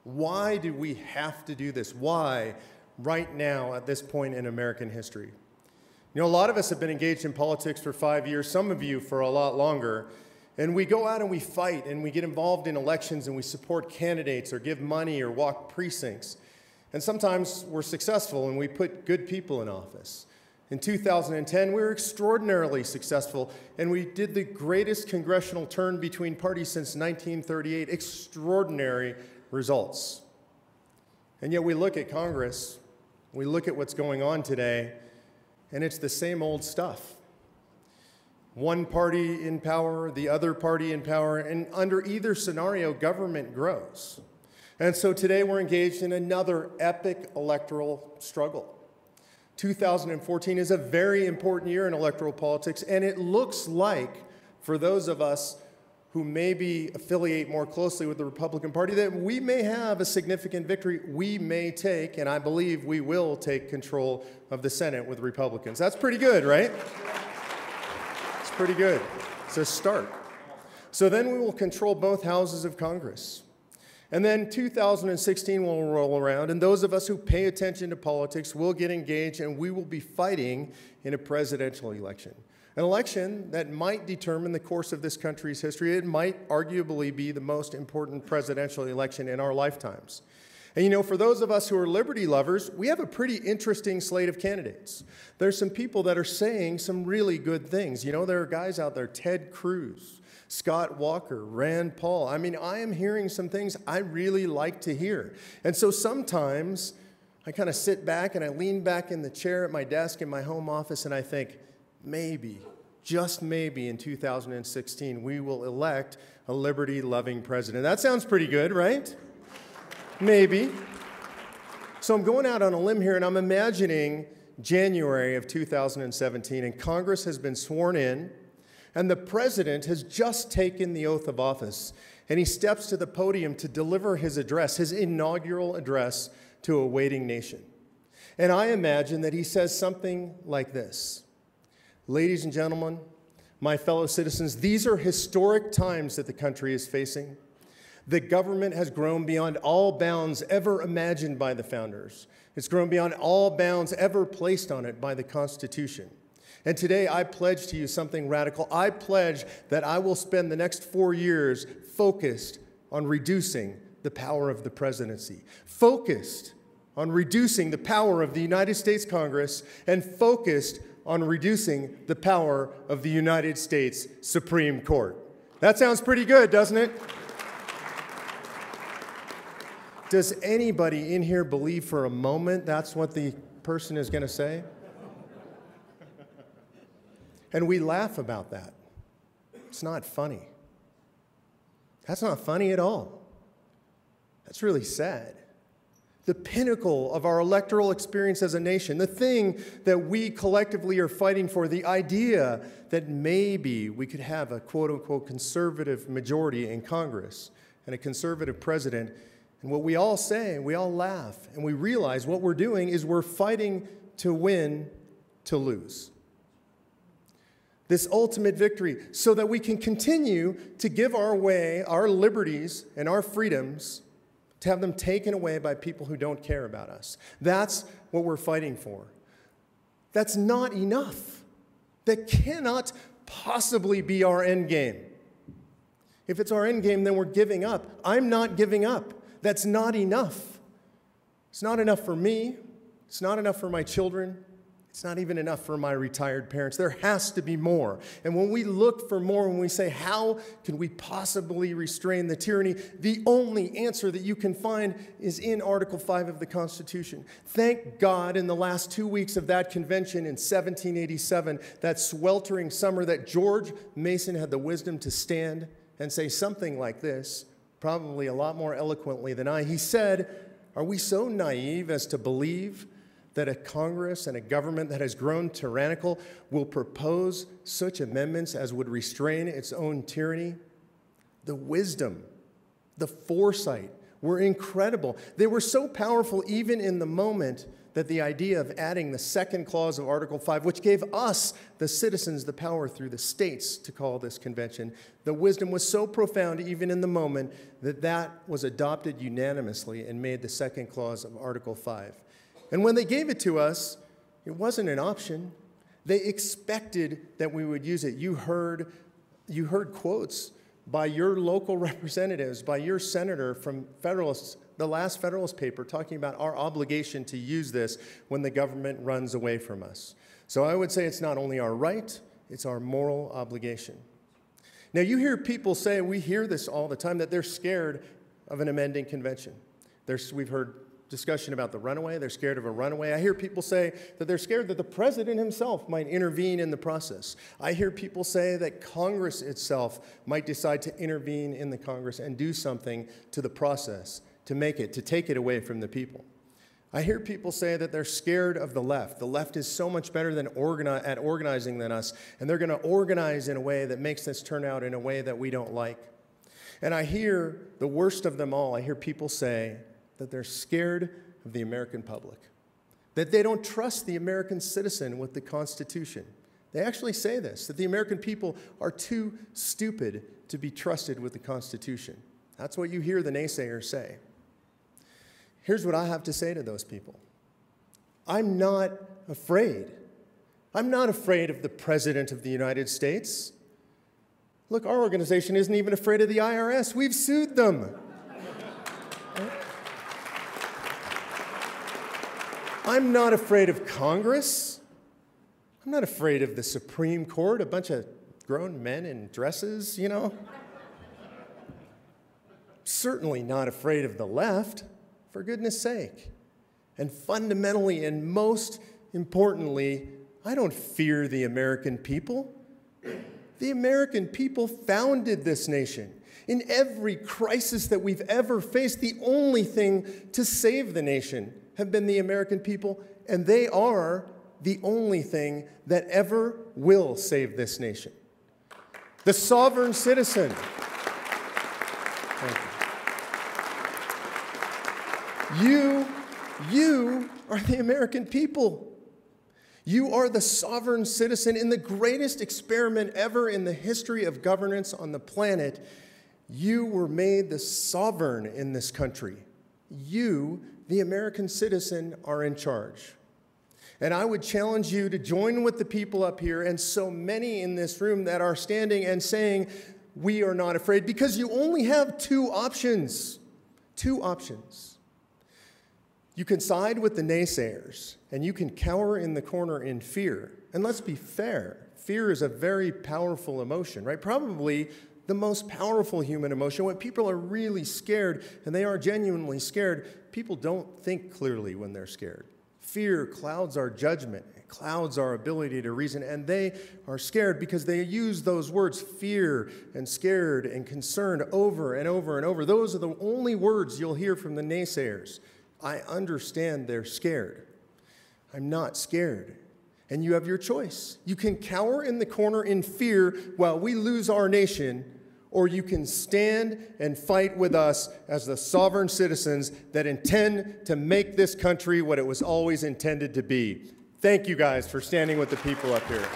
Why do we have to do this? Why right now at this point in American history? You know, a lot of us have been engaged in politics for 5 years, some of you for a lot longer, and we go out and we fight and we get involved in elections and we support candidates or give money or walk precincts. And sometimes we're successful and we put good people in office. In 2010, we were extraordinarily successful, and we did the greatest congressional turn between parties since 1938. Extraordinary results. And yet we look at Congress, we look at what's going on today, and it's the same old stuff. One party in power, the other party in power, and under either scenario, government grows. And so today we're engaged in another epic electoral struggle. 2014 is a very important year in electoral politics, and it looks like, for those of us who maybe affiliate more closely with the Republican Party, that we may have a significant victory. We may take, and I believe we will take, control of the Senate with Republicans. That's pretty good, right? It's pretty good. It's a start. So then we will control both houses of Congress. And then 2016 will roll around, and those of us who pay attention to politics will get engaged, and we will be fighting in a presidential election. An election that might determine the course of this country's history. It might arguably be the most important presidential election in our lifetimes. And you know, for those of us who are liberty lovers, we have a pretty interesting slate of candidates. There's some people that are saying some really good things. You know, there are guys out there, Ted Cruz, Scott Walker, Rand Paul. I mean, I am hearing some things I really like to hear. And so sometimes I kind of sit back and I lean back in the chair at my desk in my home office and I think, maybe, just maybe in 2016, we will elect a liberty-loving president. That sounds pretty good, right? Maybe. So I'm going out on a limb here and I'm imagining January of 2017, and Congress has been sworn in, and the president has just taken the oath of office, and he steps to the podium to deliver his address, his inaugural address to a waiting nation. And I imagine that he says something like this: ladies and gentlemen, my fellow citizens, these are historic times that the country is facing. The government has grown beyond all bounds ever imagined by the founders. It's grown beyond all bounds ever placed on it by the Constitution. And today I pledge to you something radical. I pledge that I will spend the next 4 years focused on reducing the power of the presidency, focused on reducing the power of the United States Congress, and focused on reducing the power of the United States Supreme Court. That sounds pretty good, doesn't it? Does anybody in here believe for a moment that's what the person is going to say? And we laugh about that. It's not funny. That's not funny at all. That's really sad. The pinnacle of our electoral experience as a nation, the thing that we collectively are fighting for, the idea that maybe we could have a quote-unquote conservative majority in Congress and a conservative president. And what we all say, we all laugh, and we realize what we're doing is we're fighting to win to lose. This ultimate victory, so that we can continue to give our way, our liberties and our freedoms, to have them taken away by people who don't care about us. That's what we're fighting for. That's not enough. That cannot possibly be our end game. If it's our end game, then we're giving up. I'm not giving up. That's not enough. It's not enough for me. It's not enough for my children. It's not even enough for my retired parents. There has to be more. And when we look for more, when we say, how can we possibly restrain the tyranny, the only answer that you can find is in Article 5 of the Constitution. Thank God in the last 2 weeks of that convention in 1787, that sweltering summer, that George Mason had the wisdom to stand and say something like this, probably a lot more eloquently than I. He said, are we so naive as to believe that a Congress and a government that has grown tyrannical will propose such amendments as would restrain its own tyranny? The wisdom, the foresight were incredible. They were so powerful even in the moment that the idea of adding the second clause of Article 5, which gave us, the citizens, the power through the states to call this convention, the wisdom was so profound even in the moment that that was adopted unanimously and made the second clause of Article 5. And when they gave it to us, it wasn't an option. They expected that we would use it. You heard quotes by your local representatives, by your senator from Federalists, the last Federalist paper, talking about our obligation to use this when the government runs away from us. So I would say it's not only our right, it's our moral obligation. Now you hear people say, we hear this all the time, that they're scared of an amending convention. We've heard discussion about the runaway. They're scared of a runaway. I hear people say that they're scared that the president himself might intervene in the process. I hear people say that Congress itself might decide to intervene in the Congress and do something to the process to take it away from the people. I hear people say that they're scared of the left. The left is so much better at organizing than us, and they're going to organize in a way that makes this turn out in a way that we don't like. And I hear the worst of them all. I hear people say that they're scared of the American public, that they don't trust the American citizen with the Constitution. They actually say this, that the American people are too stupid to be trusted with the Constitution. That's what you hear the naysayers say. Here's what I have to say to those people. I'm not afraid. I'm not afraid of the President of the United States. Look, our organization isn't even afraid of the IRS. We've sued them. I'm not afraid of Congress. I'm not afraid of the Supreme Court, a bunch of grown men in dresses, you know. Certainly not afraid of the left, for goodness sake. And fundamentally and most importantly, I don't fear the American people. The American people founded this nation. In every crisis that we've ever faced, the only thing to save the nation have been the American people, and they are the only thing that ever will save this nation. The sovereign citizen. Thank you. You are the American people. You are the sovereign citizen in the greatest experiment ever in the history of governance on the planet. You were made the sovereign in this country. You, the American citizen, are in charge. And I would challenge you to join with the people up here and so many in this room that are standing and saying, we are not afraid, because you only have two options. Two options. You can side with the naysayers, and you can cower in the corner in fear. And let's be fair, fear is a very powerful emotion, right? Probably the most powerful human emotion. When people are really scared, and they are genuinely scared, people don't think clearly when they're scared. Fear clouds our judgment, it clouds our ability to reason, and they are scared because they use those words, fear and scared and concerned, over and over and over. Those are the only words you'll hear from the naysayers. I understand they're scared. I'm not scared. And you have your choice. You can cower in the corner in fear while we lose our nation, or you can stand and fight with us as the sovereign citizens that intend to make this country what it was always intended to be. Thank you guys for standing with the people up here.